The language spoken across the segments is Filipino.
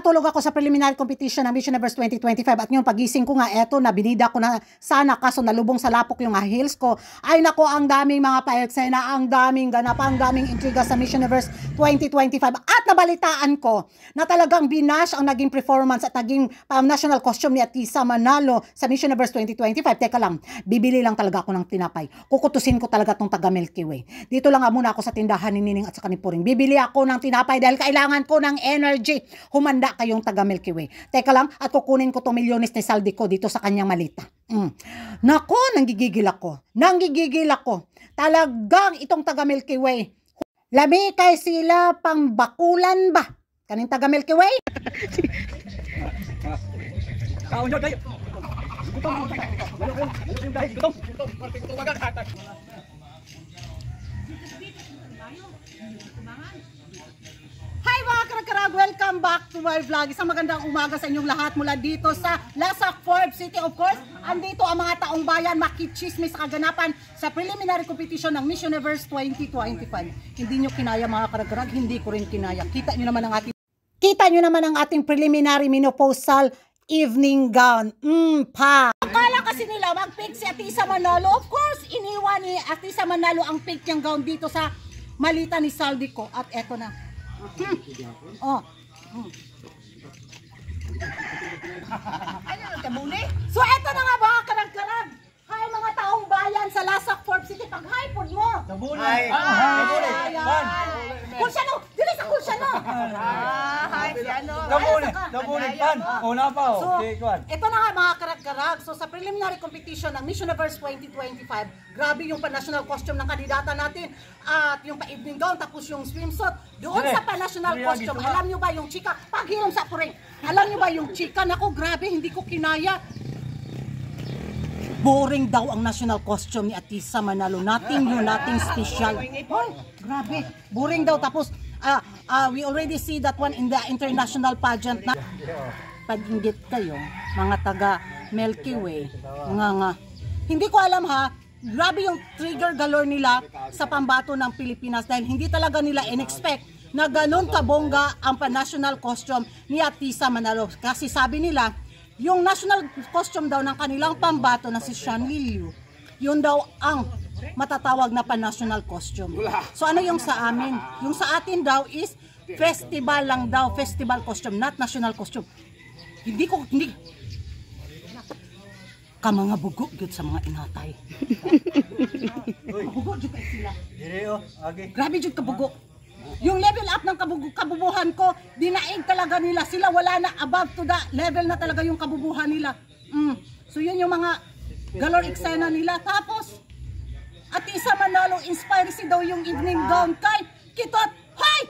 natulog ako sa preliminary competition ng Miss Universe 2025 at yung pagising ko nga, eto na binida ko na sana kaso nalubong sa lapok yung heels ko. Ay nako, ang daming mga pa-eksena, ang daming ganap, ang daming intriga sa Miss Universe 2025 at nabalitaan ko na talagang binash ang naging performance at naging national costume ni Atisa Manalo sa Miss Universe 2025. Teka lang, bibili lang talaga ako ng tinapay. Kukutusin ko talaga tong taga Milky Way. Dito lang muna ako sa tindahan ni Nining at sa Kanipuring. Bibili ako ng tinapay dahil kailangan ko ng energy. Humanda kayong taga Milky Way. Teka lang, at kukunin ko itong milyones ni Saldi ko dito sa kanyang malita. Nako, nanggigigil ako. Nanggigigil ako. Talagang itong taga Milky Way. Labi kay sila pang bakulan ba? Kaning taga Milky Way? Hi mga karag-karag! Welcome back to my vlog. Isang magandang umaga sa inyong lahat mula dito sa Lasak, Forbes City. Of course, andito ang mga taong bayan makichismis sa kaganapan sa preliminary competition ng Miss Universe 2025. Hindi nyo kinaya mga karag-karag, hindi ko rin kinaya. Kita nyo naman ang ating preliminary menopausal evening gown. Akala kasi nila mag-pick si Atisa Manalo. Of course, iniwan ni Atisa Manalo ang pick niyang gown dito sa malita ni Saldi ko. At eto na. So eto na nga mga karag-karag. Hi mga taong bayan sa Lasak, Forbes City. Pag-hi po mo. Hi. Kulsyano. Dili sa Kulsyano. Hi. Nabulit pan. Una pa. So, ito na nga mga karag-karag. So sa preliminary competition ng Miss Universe 2025, grabe yung pa-national costume ng kandidata natin at yung pa-evening gown tapos yung swimsuit. Doon sa pa-national costume, alam nyo ba yung chika? Paghilom sa puring. Alam nyo ba yung chika? Naku, grabe, hindi ko kinaya. Boring daw ang national costume ni Atisa Manalo. Nothing new, nothing special. Oh, grabe. Boring daw. Tapos, we already see that one in the international pageant na pag-inggit kayo, mga taga Milky Way. Hindi ko alam ha, grabe yung trigger galore nila sa pambato ng Pilipinas dahil hindi talaga nila in-expect na ganun kabongga ang pa-national costume ni Atisa Manalo. Kasi sabi nila, yung national costume daw ng kanilang pambato na si Sean Liliu, yun daw ang matatawag na pa-national costume. So ano yung sa amin? Yung sa atin daw is festival lang daw, festival costume, not national costume. Hindi ka mga bugo gyud sa mga inatay. Bugo jud kay sila. Grabe jud ka bugo. Yung level up ng kabubuhan ko, dinaig talaga nila. Sila wala na, above to the level na talaga yung kabubuhan nila. So yun yung mga galore eksena nila. Tapos, Atisa Manalo, inspire si daw yung evening gown kay Kitot. Hoy!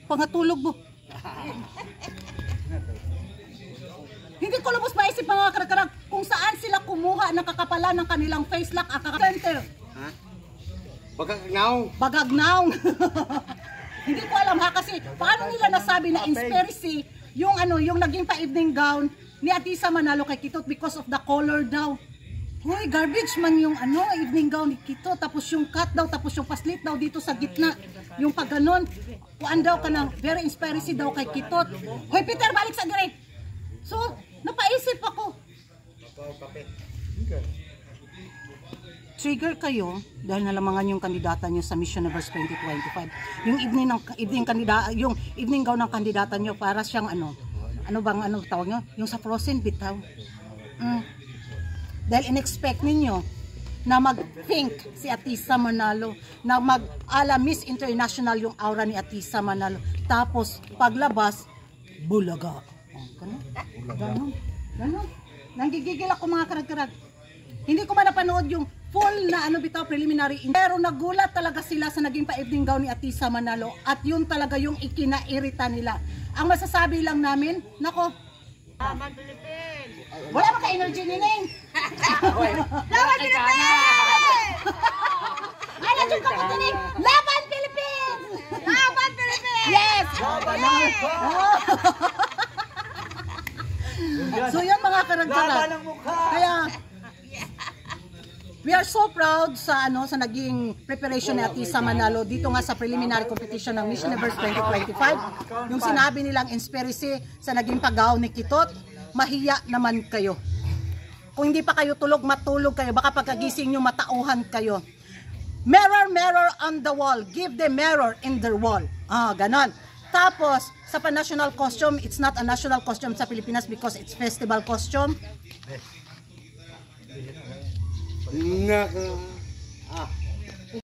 Pangatulog mo. Hindi ko lubos maisip mga karag-karag kung saan sila kumuha ng kakapalan ng kanilang face lock at center. Bagagnaw. Hindi ko alam ha kasi paano nila nasabi na inspiracy yung yung naging pa-evening gown ni Atisa Manalo kay Kitot because of the color daw. Hoy, garbage man yung evening gown ni Kitot, tapos yung cut daw, tapos yung paslit daw dito sa gitna. Yung pag ganon, kuan daw ka ng very inspiracy daw kay Kitot. Hoy Peter, balik sa direct. So, napaisip ako. Trigger kayo dahil nalamangan yung kandidata nyo sa Miss Universe 2025. Yung evening gown ng kandidata nyo para siyang ano tawag nyo? Yung sa Frozen bitaw. Dahil in-expect ninyo na mag-pink si Atisa Manalo, na mag-ala Miss International yung aura ni Atisa Manalo. Tapos paglabas, bulaga. Ganon. Nanggigigil ako mga karag-karag. Hindi ko man napanood yung full na bitaw preliminary, pero nagulat talaga sila sa naging pa-evening gown ni Atisa Manalo at yun talaga yung ikinairita nila. Ang masasabi lang namin, nako, Laban Philippines! Wala ba ka-energy ni Ning? Laban Philippines! Ano yung kapit ni Ning? Laban Philippines! Laban Philippines! Yes! So yun mga karagdagan. Kaya We are so proud sa sa naging preparation ni Atisa Manalo dito nga sa preliminary competition ng Miss Universe 2025. Yung sinabi nilang inspiracy sa naging paggaw ni Kitot, mahiya naman kayo. Kung hindi pa kayo tulog, matulog kayo. Baka pagkagising nyo, matauhan kayo. Mirror, mirror on the wall. Give the mirror in their wall. Ganon. Tapos, sa pa-national costume, it's not a national costume sa Pilipinas because it's festival costume.